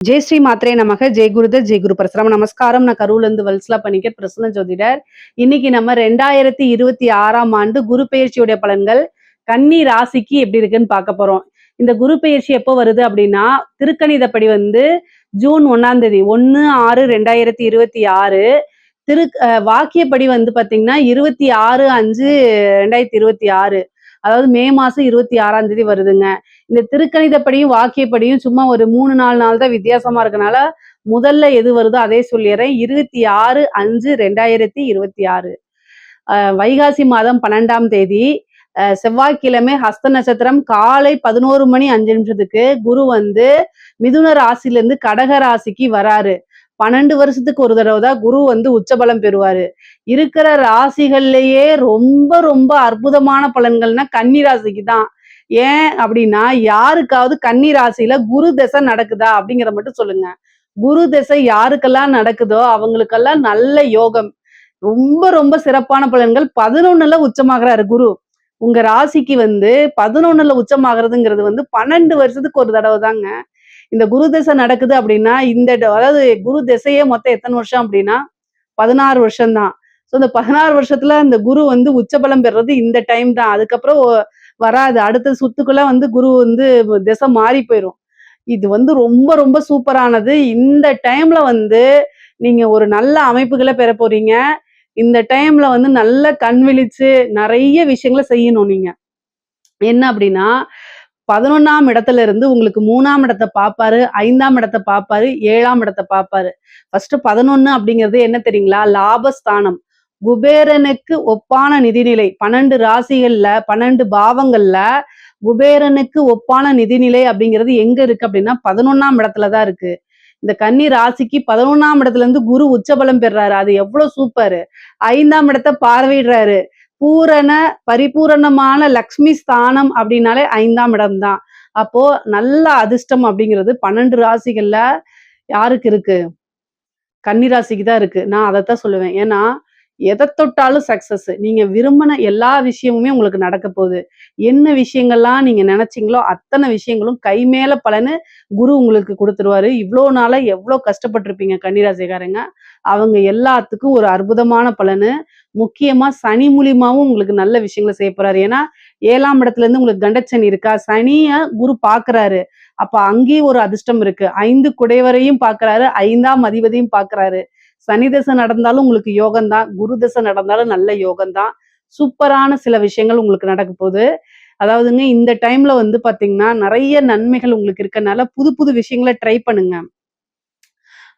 ஜெய் ஸ்ரீ மாத்ரே நமக. ஜெய் குருதர் ஜெய் குரு பரசுராம. நமஸ்காரம். நான் கரூர்ல இருந்து வல்சலா பண்ணிக்க பிரசன்ன ஜோதிடர். இன்னைக்கு நம்ம 2026ஆம் ஆண்டு குரு பெயர்ச்சியுடைய பலன்கள் கன்னி ராசிக்கு எப்படி இருக்குன்னு பார்க்க போறோம். இந்த குரு பெயர்ச்சி எப்போ வருது அப்படின்னா, திருக்கணிதப்படி ஜூன் 1ஆம் தேதி 1/6/2026. திரு வாக்கியப்படி பாத்தீங்கன்னா 26/5/2026. அதாவது மே மாசம் 26ஆம் தேதி வருதுங்க. இந்த திருக்கணிதப்படியும் வாக்கியப்படியும் சும்மா ஒரு 3-4 நாள் தான் வித்தியாசமா இருக்கனால முதல்ல எது வருதோ அதே சொல்லிடுறேன். 26/5/2026. வைகாசி மாதம் 12ஆம் தேதி செவ்வாய்க்கிழமை ஹஸ்த நட்சத்திரம் காலை 11:05 குரு மிதுன ராசியிலிருந்து கடக ராசிக்கு வராரு. 12 வருஷத்துக்கு ஒரு தடவை தான் குரு உச்சபலம் பெறுவாரு. இருக்கிற ராசிகள்லயே ரொம்ப ரொம்ப அற்புதமான பலன்கள்னா கன்னி ராசிக்கு தான். ஏன் அப்படின்னா, யாருக்காவது கன்னி ராசியில குரு தசை நடக்குதா அப்படிங்கிற மட்டும் சொல்லுங்க. குரு தசை யாருக்கெல்லாம் நடக்குதோ அவங்களுக்கெல்லாம் நல்ல யோகம். ரொம்ப ரொம்ப சிறப்பான பலன்கள். 11ல உச்சமாகிறாரு குரு. உங்க ராசிக்கு 11ல உச்சமாகிறதுங்கிறது 12 வருஷத்துக்கு ஒரு தடவை தாங்க. இந்த குரு தசை நடக்குது அப்படின்னா அதாவது குரு திசையே மொத்தம் எத்தனை வருஷம் அப்படின்னா 16 வருஷம் தான். ஸோ இந்த 16 வருஷத்துல இந்த குரு உச்சபலம் பெறுறது இந்த டைம் தான். அதுக்கப்புறம் வராது. அடுத்த சுத்துக்குள்ள குரு திசை மாறி போயிடும். இது ரொம்ப ரொம்ப சூப்பரானது. இந்த டைம்ல நீங்க ஒரு நல்ல அமைப்புகளை பெற போறீங்க. இந்த டைம்ல நல்ல கண் விழிச்சு நிறைய விஷயங்களை செய்யணும். நீங்க என்ன அப்படின்னா, 11ஆம் இடத்துல இருந்து உங்களுக்கு 3ஆம் இடத்தை பார்ப்பாரு, 5ஆம் இடத்தை பார்ப்பாரு, 7ஆம் இடத்தை பார்ப்பாரு. ஃபர்ஸ்ட் 11 அப்படிங்கிறது என்ன தெரியுங்களா? லாபஸ்தானம். குபேரனுக்கு ஒப்பான நிதிநிலை. 12 ராசிகள்ல 12 பாவங்கள்ல குபேரனுக்கு ஒப்பான நிதிநிலை அப்படிங்கிறது எங்க இருக்கு அப்படின்னா 11ஆம் இடத்துலதான் இருக்கு. இந்த கன்னி ராசிக்கு 11ஆம் இடத்துல இருந்து குரு உச்சபலம் பெறாரு. அது எவ்வளவு சூப்பர். 5ஆம் இடத்தை பார்வையிடுறாரு. பரிபூரணமான லக்ஷ்மி ஸ்தானம் அப்படின்னாலே 5ஆம் இடம் தான். அப்போ நல்ல அதிர்ஷ்டம் அப்படிங்கிறது 12 ராசிகள்ல யாருக்கு இருக்கு? கன்னி ராசிக்கு தான் இருக்கு. நான் அதைத்தான் சொல்லுவேன். ஏன்னா எதை தொட்டாலும் சக்சஸ். நீங்க விரும்பின எல்லா விஷயமுமே உங்களுக்கு நடக்க போகுது. என்ன விஷயங்கள்லாம் நீங்க நினைச்சீங்களோ அத்தனை விஷயங்களும் கை மேல பலன்னு குரு உங்களுக்கு கொடுத்துருவாரு. இவ்வளோ நாளா எவ்வளோ கஷ்டப்பட்டிருப்பீங்க கன்னிராசிக்காரங்க. அவங்க எல்லாத்துக்கும் ஒரு அற்புதமான பலனு. முக்கியமா சனி மூலியமாவும் உங்களுக்கு நல்ல விஷயங்களை செய்ய போறாரு. ஏன்னா 7ஆம் இடத்துல இருந்து உங்களுக்கு கண்டச்சனி இருக்கா, சனிய குரு பாக்குறாரு. அப்ப அங்கேயும் ஒரு அதிர்ஷ்டம் இருக்கு. 5 குடைவரையும் பாக்குறாரு, 5ஆம் அதிபதியும் பாக்குறாரு. சனி தசை நடந்தாலும் உங்களுக்கு யோகம்தான், குரு தசை நடந்தாலும் நல்ல யோகம்தான். சூப்பரான சில விஷயங்கள் உங்களுக்கு நடக்க போகுது. அதாவதுங்க இந்த டைம்ல பாத்தீங்கன்னா நிறைய நன்மைகள் உங்களுக்கு இருக்கனால புது புது விஷயங்களை ட்ரை பண்ணுங்க.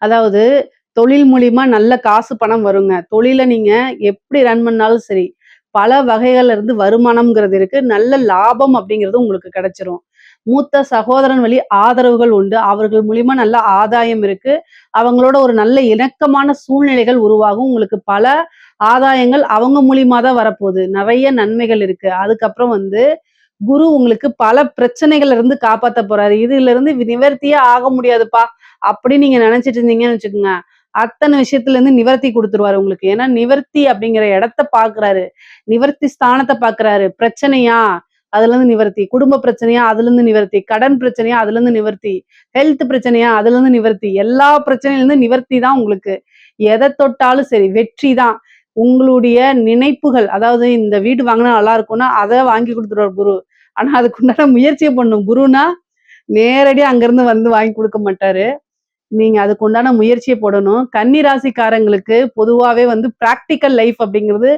அதாவது தொழில் மூலியமா நல்ல காசு பணம் வருங்க. தொழிலை நீங்க எப்படி ரன் பண்ணாலும் சரி, பல வகைகள்ல இருந்து வருமானம்ங்கிறது இருக்கு. நல்ல லாபம் அப்படிங்கிறது உங்களுக்கு கிடைச்சிரும். மூத்த சகோதரன் வழி ஆதரவுகள் உண்டு. அவர்கள் மூலியமா நல்ல ஆதாயம் இருக்கு. அவங்களோட ஒரு நல்ல இணக்கமான சூழ்நிலைகள் உருவாகும். உங்களுக்கு பல ஆதாயங்கள் அவங்க மூலியமா தான் வரப்போகுது. நிறைய நன்மைகள் இருக்கு. அதுக்கப்புறம் குரு உங்களுக்கு பல பிரச்சனைகள்ல இருந்து காப்பாத்த போறாரு. இதுல இருந்து நிவர்த்தியே ஆக முடியாதுப்பா அப்படின்னு நீங்க நினைச்சிட்டு இருந்தீங்கன்னு வச்சுக்கோங்க, அத்தனை விஷயத்துல இருந்து நிவர்த்தி கொடுத்துருவாரு உங்களுக்கு. ஏன்னா நிவர்த்தி அப்படிங்கிற இடத்த பாக்குறாரு, நிவர்த்தி ஸ்தானத்தை பாக்குறாரு. பிரச்சனையா அதுல இருந்து நிவர்த்தி, குடும்ப பிரச்சனையா அதுல இருந்து நிவர்த்தி, கடன் பிரச்சனையா அதுல இருந்து நிவர்த்தி, ஹெல்த் பிரச்சனையா அதுல இருந்து நிவர்த்தி, எல்லா பிரச்சனையில இருந்து நிவர்த்தி தான் உங்களுக்கு. எதை தொட்டாலும் சரி வெற்றி தான். உங்களுடைய நினைப்புகள், அதாவது இந்த வீடு வாங்கினா நல்லா இருக்கும்னா அதை வாங்கி கொடுத்துருவார் குரு. ஆனா அதுக்குண்டான முயற்சியை பண்ணும். குருனா நேரடியா அங்கிருந்து வாங்கி கொடுக்க மாட்டாரு. நீங்க அதுக்கு உண்டான முயற்சியை போடணும். கன்னி ராசிக்காரங்களுக்கு பொதுவாவே பிராக்டிக்கல் லைஃப் அப்படிங்கிறது,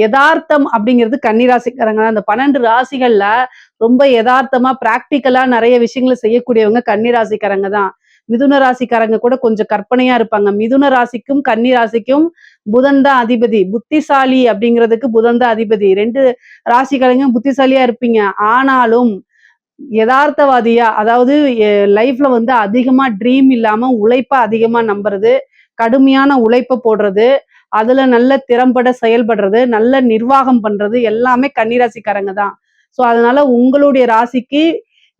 யதார்த்தம் அப்படிங்கிறது கன்னி ராசிக்காரங்க. அந்த 12 ராசிகள்ல ரொம்ப யதார்த்தமா பிராக்டிக்கலா நிறைய விஷயங்களை செய்யக்கூடியவங்க கன்னி ராசிக்காரங்க தான். மிதுன ராசிக்காரங்க கூட கொஞ்சம் கற்பனையா இருப்பாங்க. மிதுன ராசிக்கும் கன்னி ராசிக்கும் புதன் தான் அதிபதி. புத்திசாலி அப்படிங்கிறதுக்கு புதன் தான் அதிபதி. 2 ராசிக்காரங்க புத்திசாலியா இருப்பீங்க. ஆனாலும் யதார்த்தவாதியா, அதாவது லைஃப்ல அதிகமா ட்ரீம் இல்லாம உழைப்ப அதிகமா நம்புறது, கடுமையான உழைப்ப போடுறது, அதுல நல்ல திறம்பட செயல்படுறது, நல்ல நிர்வாகம் பண்றது எல்லாமே கன்னிராசிக்காரங்க தான். ஸோ அதனால உங்களுடைய ராசிக்கு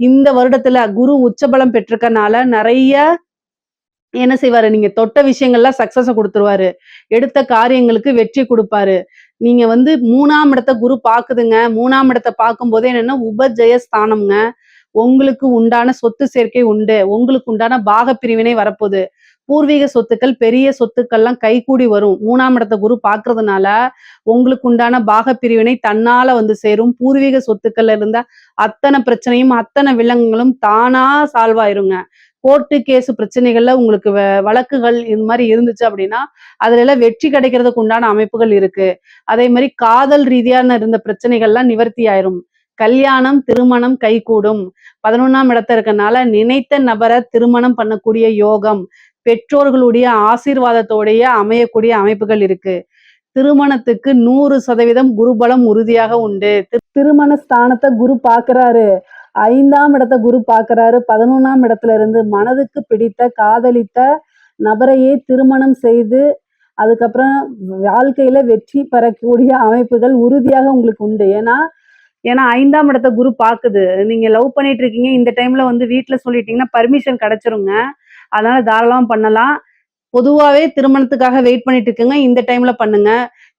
இந்த வருடத்துல குரு உச்சபலம் பெற்றிருக்கனால நிறைய என்ன செய்வாரு, நீங்க தொட்ட விஷயங்கள்லாம் சக்சஸ கொடுத்துருவாரு. எடுத்த காரியங்களுக்கு வெற்றி கொடுப்பாரு. நீங்க 3ஆம் இடத்தை குரு பாக்குதுங்க. 3ஆம் இடத்தை பார்க்கும் போதே என்னன்னா உபஜய ஸ்தானம்ங்க. உங்களுக்கு உண்டான சொத்து சேர்க்கை உண்டு. உங்களுக்கு உண்டான பாகப் பிரிவினை வரப்போகுது. பூர்வீக சொத்துக்கள், பெரிய சொத்துக்கள்லாம் கைகூடி வரும். 3ஆம் இடத்த குரு பார்க்கறதுனால, உங்களுக்கு உண்டான பாகப் பிரிவினை தன்னால வந்து சேரும். பூர்வீக சொத்துக்கள்ல இருந்த அத்தன பிரச்சனையும், அத்தன வில்லங்கங்களும் தானா சால்வ் ஆயிருங்க. கோர்ட்டு, கேஸ் பிரச்சனைகள்ல உங்களுக்கு வழக்குகள் இது மாரி இருந்துச்சு அப்படின்னா, அதுலலாம் வெற்றி கிடைக்கிறதுக்கு உண்டான அமைப்புகள் இருக்கு. அதே மாரி காதல் ரீதியான இருந்த பிரச்சனைகள்லாம் நிவர்த்தி ஆயிரும். கல்யாணம், திருமணம் கைகூடும். 11ஆம் இடத்துல இருக்கனால நினைத்த நபர திருமணம் பண்ணக்கூடிய யோகம், பெற்றோர்களுடைய ஆசீர்வாதத்தோடைய அமையக்கூடிய அமைப்புகள் இருக்கு. திருமணத்துக்கு 100% குருபலம் உறுதியாக உண்டு. திருமண ஸ்தானத்தை குரு பார்க்கிறாரு. 5ஆம் இடத்த குரு பார்க்கிறாரு. 11ஆம் இடத்துல இருந்து மனதுக்கு பிடித்த, காதலித்த நபரையே திருமணம் செய்து, அதுக்கப்புறம் வாழ்க்கையில வெற்றி பெறக்கூடிய அமைப்புகள் உறுதியாக உங்களுக்கு உண்டு. ஏன்னா ஏன்னா 5ஆம் இடத்த குரு பாக்குது. நீங்க லவ் பண்ணிட்டு இருக்கீங்க. இந்த டைம்ல வந்து வீட்ல சொல்லிட்டீங்கன்னா பர்மிஷன் கிடைச்சிருங்க. அதனால தாராளமா பண்ணலாம். பொதுவாவே திருமணத்துக்காக வெயிட் பண்ணிட்டு இருக்கீங்க. இந்த டைம்ல பண்ணுங்க.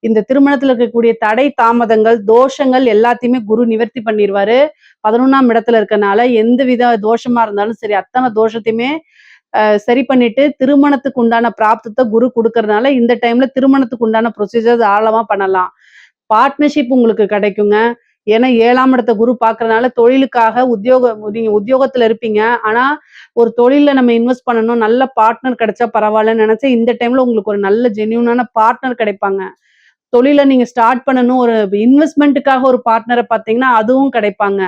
இந்த திருமணத்துல இருக்கக்கூடிய தடை, தாமதங்கள், தோஷங்கள் எல்லாத்தையுமே குரு நிவர்த்தி பண்ணிருவாரு. 11ஆம் இடத்துல இருக்கனால எந்தவித தோஷமா இருந்தாலும் சரி, அத்தன தோஷத்தையுமே சரி பண்ணிட்டு திருமணத்துக்கு உண்டான பிராப்தத்த குரு குடுக்கறதுனால, இந்த டைம்ல திருமணத்துக்கு உண்டான ப்ரொசீஜர் தாராளமா பண்ணலாம். பார்ட்னர்ஷிப் உங்களுக்கு கிடைக்குங்க. ஏன்னா 7ஆம் இடத்த குரு பார்க்கறனால தொழிலுக்காக நீங்க உத்தியோகத்துல இருப்பீங்க. ஆனா, ஒரு தொழில்ல நம்ம இன்வெஸ்ட் பண்ணணும். நல்ல பார்ட்னர் கிடைச்சா பரவாயில்லன்னு நெனச்சா, இந்த டைம்ல உங்களுக்கு ஒரு நல்ல ஜென்யூனான பார்ட்னர் கிடைப்பாங்க. தொழில நீங்க ஸ்டார்ட் பண்ணணும். ஒரு இன்வெஸ்ட்மென்ட்டுக்காக ஒரு பார்ட்னர பார்த்தீங்கன்னா, அதுவும் கிடைப்பாங்க.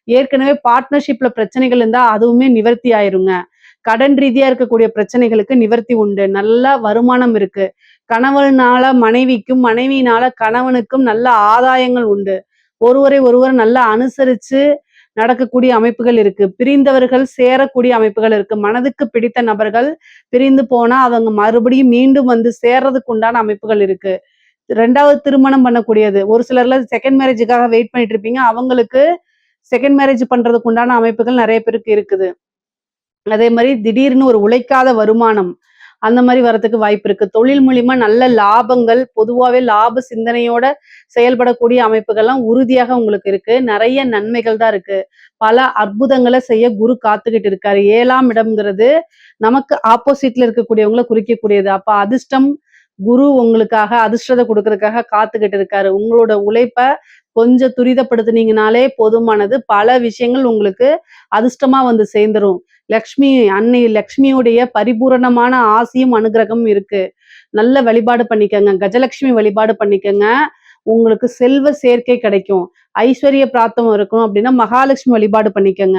ஏற்கனவே பார்ட்னர்ஷிப்ல பிரச்சனைகள் இருந்தா, அதுவுமே நிவர்த்தி ஆயிருங்க. கடன் ரீதியா இருக்கக்கூடிய பிரச்சனைகளுக்கு நிவர்த்தி உண்டு. நல்ல வருமானம் இருக்கு. கணவனால மனைவிக்கும், மனைவியினால கணவனுக்கும் நல்ல ஆதாயங்கள் உண்டு. ஒருவரை ஒருவர் நல்லா அனுசரிச்சு நடக்கக்கூடிய அமைப்புகள் இருக்கு. பிரிந்தவர்கள் சேரக்கூடிய அமைப்புகள் இருக்கு. மனதுக்கு பிடித்த நபர்கள் பிரிந்து போனா, அவங்க மறுபடியும் மீண்டும் வந்து சேர்றதுக்கு உண்டான அமைப்புகள் இருக்கு. 2வது திருமணம் பண்ணக்கூடியது. ஒரு சிலர்ல செகண்ட் மேரேஜுக்காக வெயிட் பண்ணிட்டு இருப்பீங்க. அவங்களுக்கு செகண்ட் மேரேஜ் பண்றதுக்கு உண்டான அமைப்புகள் நெறைய பேருக்கு இருக்குது. அதே மாரி திடீர்னு ஒரு உழைக்காத வருமானம், அந்த மாரி வரதுக்கு வாய்ப்பு இருக்கு. தொழில் மூலியமா நல்ல லாபங்கள், பொதுவாவே லாப சிந்தனையோட செயல்படக்கூடிய அமைப்புகள்லாம் உறுதியாக உங்களுக்கு இருக்கு. நெறைய நன்மைகள் தான் இருக்கு. பல அற்புதங்கள செய்ய குரு காத்துக்கிட்டு இருக்காரு. 7ஆம் இடம்ங்கிறது நமக்கு ஆப்போசிட்ல இருக்கக்கூடியவங்கள குறிக்கக்கூடியது. அப்ப அதிர்ஷ்டம் குரு உங்களுக்காக அதிர்ஷ்டத்த குடுக்கறதுக்காக காத்துக்கிட்டு இருக்காரு. உங்களோட உழைப்ப கொஞ்சம் துரிதப்படுத்துனீங்கனாலே போதுமானது. பல விஷயங்கள் உங்களுக்கு அதிர்ஷ்டமா வந்து சேர்ந்துரும். அன்னை லக்ஷ்மியுடைய பரிபூரணமான ஆசியும், அனுக்கிரகமும் இருக்கு. நல்ல வழிபாடு பண்ணிக்கங்க. கஜலட்சுமி வழிபாடு பண்ணிக்கங்க. உங்களுக்கு செல்வ சேர்க்கை கிடைக்கும். ஐஸ்வர்ய பிராப்தம் இருக்கணும் அப்படின்னா, மகாலட்சுமி வழிபாடு பண்ணிக்கங்க.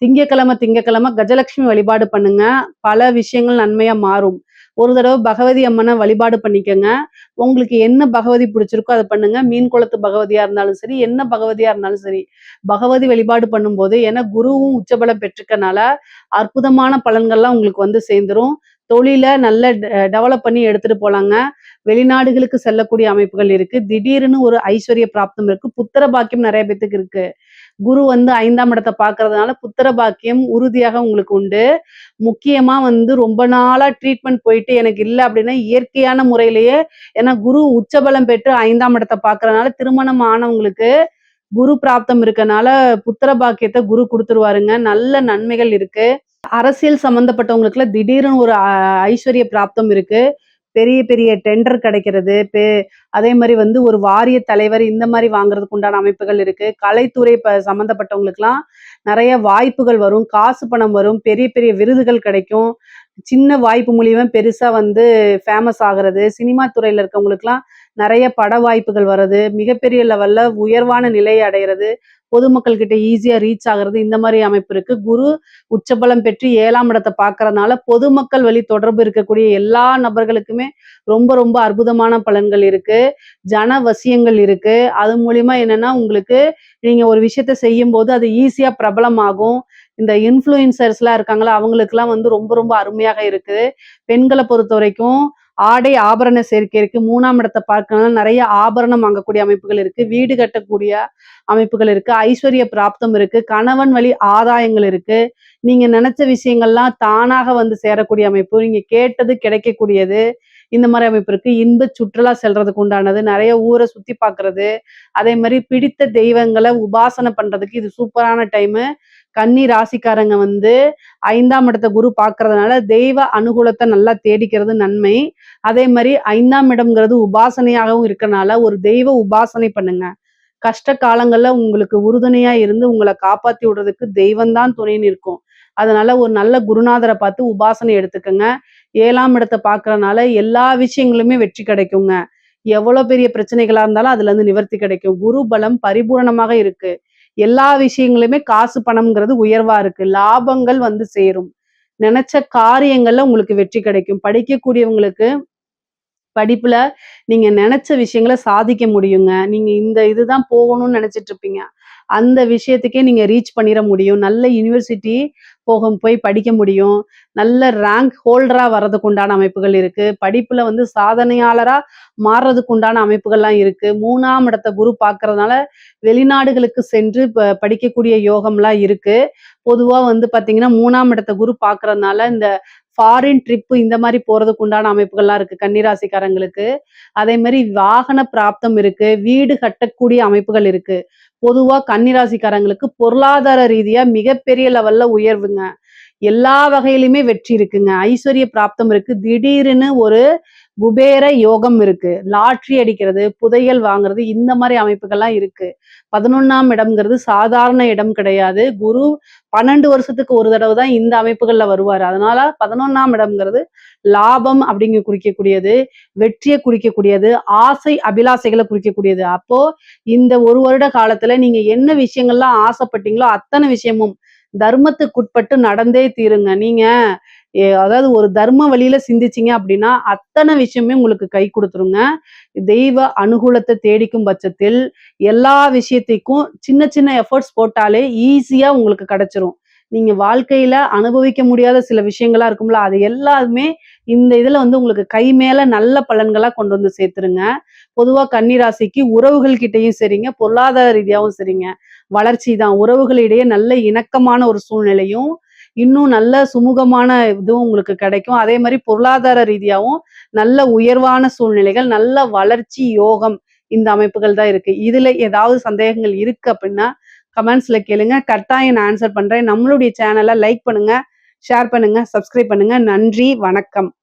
திங்கட்கிழமை கஜலட்சுமி வழிபாடு பண்ணுங்க. பல விஷயங்கள் நன்மையா மாறும். ஒரு தடவ பகவதி அம்மன வழிபாடு பண்ணிக்கங்க. உங்களுக்கு என்ன பகவதி பிடிச்சிருக்கோ அத பண்ணுங்க. மீன் குளத்து பகவதியா இருந்தாலும் சரி, என்ன பகவதியா இருந்தாலும் சரி. பகவதி வழிபாடு பண்ணும்போது ஏன்னா குருவும் உச்சபலம் பெற்றுக்கனால, அற்புதமான பலன்கள்லாம் உங்களுக்கு வந்து சேர்ந்துரும். தொழில நல்ல டெவலப் பண்ணி எடுத்துட்டு போலாங்க. வெளிநாடுகளுக்கு செல்லக்கூடிய அமைப்புகள் இருக்கு. திடீர்னு ஒரு ஐஸ்வர்ய பிராப்தம் இருக்கு. புத்திர பாக்கியம் நெறைய பேத்துக்கு இருக்கு. குரு வந்து 5ஆம் இடத்த பார்க்கறதுனால புத்திர பாக்கியம் உறுதியாக உங்களுக்கு உண்டு. முக்கியமா வந்து ரொம்ப நாளா ட்ரீட்மெண்ட் போயிட்டு எனக்கு இல்ல அப்படின்னா, இயற்கையான முறையிலேயே ஏன்னா குரு உச்சபலம் பெற்று 5ஆம் இடத்த பார்க்கறதுனால திருமணம் ஆனவங்களுக்கு குரு பிராப்தம் இருக்கனால புத்திர பாக்கியத்த குரு குடுத்துருவாருங்க. நல்ல நன்மைகள் இருக்கு. அரசியல் சம்பந்தப்பட்டவங்களுக்குலாம் திடீர்னு ஒரு ஐஸ்வர்ய பிராப்தம் இருக்கு. பெரிய பெரிய டெண்டர் கிடைக்கிறது. அதே மாரி வந்து ஒரு வாரிய தலைவர் இந்த மாரி வாங்குறதுக்கு உண்டான அமைப்புகள் இருக்கு. கலைத்துறை சம்மந்தப்பட்டவங்களுக்குலாம் நெறைய வாய்ப்புகள் வரும். காசு பணம் வரும். பெரிய பெரிய விருதுகள் கிடைக்கும். சின்ன வாய்ப்பு மூலியமா பெருசா வந்து ஃபேமஸ் ஆகுறது. சினிமா துறையில இருக்கவங்களுக்குலாம் நெறைய பட வாய்ப்புகள் வர்றது. மிகப்பெரிய லெவல்ல உயர்வான நிலையை அடையறது. பொதுமக்கள் கிட்ட ஈஸியா ரீச் ஆகுறது. இந்த மாரி அமைப்பு இருக்கு. குரு உச்சபலம் பெற்று 7ஆம் இடத்த பார்க்கறதுனால, பொதுமக்கள் வழி தொடர்பு இருக்கக்கூடிய எல்லா நபர்களுக்குமே ரொம்ப ரொம்ப அற்புதமான பலன்கள் இருக்கு. ஜன வசியங்கள் இருக்கு. அது மூலியமா என்னன்னா, உங்களுக்கு நீங்க ஒரு விஷயத்த செய்யும்போது அது ஈஸியா பிரபலமாகும். இந்த இன்ஃப்ளூயன்சர்ஸ்லாம் இருக்காங்கல்ல, அவங்களுக்கெல்லாம் வந்து ரொம்ப ரொம்ப அருமையாக இருக்கு. பெண்கள பொறுத்தவரைக்கும் ஆடை, ஆபரண சேர்க்கை இருக்கு. 3ஆம் இடத்த பார்க்கறதுனால நெறைய ஆபரணம் வாங்கக்கூடிய அமைப்புகள் இருக்கு. வீடு கட்டக்கூடிய அமைப்புகள் இருக்கு. ஐஸ்வர்ய பிராப்தம் இருக்கு. கணவன் வழி ஆதாயங்கள் இருக்கு. நீங்க நெனச்ச விஷயங்கள்லாம் தானாக வந்து சேரக்கூடிய அமைப்பு. நீங்க கேட்டது கிடைக்கக்கூடியது. இந்த மாரி அமைப்பு இருக்கு. இன்ப சுற்றுலா செல்றதுக்கு உண்டானது. நெறைய ஊர சுத்தி பார்க்கறது. அதே மாரி பிடித்த தெய்வங்கள உபாசனை பண்றதுக்கு இது சூப்பரான டைமு. கன்னி ராசிக்காரங்க வந்து 5ஆம் இடத்த குரு பார்க்கறதுனால தெய்வ அனுகூலத்தை நல்லா தேடிக்கிறது நன்மை. அதே மாதிரி 5ஆம் இடம்ங்கிறது உபாசனையாகவும் இருக்கனால ஒரு தெய்வ உபாசனை பண்ணுங்க. கஷ்ட காலங்கள்ல உங்களுக்கு உறுதுணையா இருந்து உங்கள காப்பாத்தி விடுறதுக்கு தெய்வம் தான் துணைன்னு இருக்கும். அதனால ஒரு நல்ல குருநாதர பார்த்து உபாசனை எடுத்துக்கங்க. 7ஆம் இடத்த பார்க்கறனால எல்லா விஷயங்களுமே வெற்றி கிடைக்குங்க. எவ்வளோ பெரிய பிரச்சனைகளா இருந்தாலும் அதுலருந்து நிவர்த்தி கிடைக்கும். குரு பலம் பரிபூரணமாக இருக்கு. எல்லா விஷயங்களுமே காசு பணம்ங்கிறது உயர்வா இருக்கு. லாபங்கள் வந்து சேரும். நினைச்ச காரியங்கள்ல உங்களுக்கு வெற்றி கிடைக்கும். படிக்கக்கூடியவங்களுக்கு படிப்புல நீங்க நெனச்ச விஷயங்கள சாதிக்க முடியுங்க. நீங்க இந்த இதுதான் போகணும்னு நெனச்சிட்டு இருப்பீங்க. அந்த விஷயத்துக்கே நீங்க ரீச் பண்ணிற முடியும். நல்ல யுனிவர்சிட்டி போய் படிக்க முடியும். நல்ல ரேங்க் ஹோல்டரா வர்றதுக்கு உண்டான அமைப்புகள் இருக்கு. படிப்புல வந்து சாதனையாளரா மாறுறதுக்கு உண்டான அமைப்புகள்லாம் இருக்கு. 3ஆம் இடத்த குரு பார்க்கறதுனால வெளிநாடுகளுக்கு சென்று படிக்கக்கூடிய யோகம்லாம் இருக்கு. பொதுவா வந்து பார்த்தீங்கன்னா, 3ஆம் இடத்த குரு பார்க்கறதுனால இந்த ஃபாரின் ட்ரிப் இந்த மாரி போறதுக்கு உண்டான அமைப்புகள்லாம் இருக்கு கன்னிராசிக்காரங்களுக்கு. அதே மாரி வாகன பிராப்தம் இருக்கு. வீடு கட்டக்கூடிய அமைப்புகள் இருக்கு. பொதுவா கன்னிராசிக்காரங்களுக்கு பொருளாதார ரீதியா மிகப்பெரிய லெவல்ல உயர்வுங்க. எல்லா வகையிலுமே வெற்றி இருக்குங்க. ஐஸ்வர்ய பிராப்தம் இருக்கு. திடீர்னு ஒரு குபேர யோகம் இருக்கு. லாட்டரி அடிக்கிறது, புதையல் வாங்குறது இந்த மாரி அமைப்புகள்லாம் இருக்கு. 11ஆம் இடம்ங்கிறது சாதாரண இடம் கிடையாது. குரு 12 வருஷத்துக்கு ஒரு தடவ தான் இந்த அமைப்புகள்ல வருவாரு. அதனால 11ஆம் இடம்ங்கிறது லாபம் அப்படிங்க குறிக்கக்கூடியது, வெற்றிய குறிக்கக்கூடியது, ஆசை அபிலாசைகள குறிக்கக்கூடியது. அப்போ இந்த 1 வருட காலத்துல நீங்க என்ன விஷயங்கள்லாம் ஆசைப்பட்டீங்களோ அத்தன விஷயமும் தர்மத்துக்குட்பட்டு நடந்தே தீருங்க. நீங்க அதாவது ஒரு தர்ம வழியில சிந்திச்சீங்க அப்படின்னா, அத்தன விஷயமே உங்களுக்கு கை குடுத்துருங்க. தெய்வ அனுகூலத்த தேடிக்கும் பட்சத்தில், எல்லா விஷயத்திக்கும் சின்ன சின்ன எஃபோர்ட்ஸ் போட்டாலே ஈஸியா உங்களுக்கு கிடைச்சிரும். நீங்க வாழ்க்கையில அனுபவிக்க முடியாத சில விஷயங்களா இருக்கும்ல, அது எல்லாமே இந்த இதுல வந்து உங்களுக்கு கை மேல நல்ல பலன்களா கொண்டு வந்து சேர்த்துருங்க. பொதுவா கன்னி ராசிக்கு உறவுகள் கிட்டயும் சரிங்க, பொருளாதார ரீதியாவும் சரிங்க. வளர்ச்சி தான். உறவுகளிடையே நல்ல இணக்கமான ஒரு சூழ்நிலையும், இன்னும் நல்ல சுமூகமான இதுவும் உங்களுக்கு கிடைக்கும். அதே மாரி பொருளாதார ரீதியாவும் நல்ல உயர்வான சூழ்நிலைகள், நல்ல வளர்ச்சி, யோகம் இந்த அமைப்புகள் தான் இருக்கு. இதுல ஏதாவது சந்தேகங்கள் இருக்கு அப்படின்னா, கமெண்ட்ஸ்ல கேளுங்க. கட்டாயம் நான் ஆன்சர் பண்றேன். நம்மளுடைய சேனல லைக் பண்ணுங்க, ஷேர் பண்ணுங்க, சப்ஸ்கிரைப் பண்ணுங்க. நன்றி, வணக்கம்.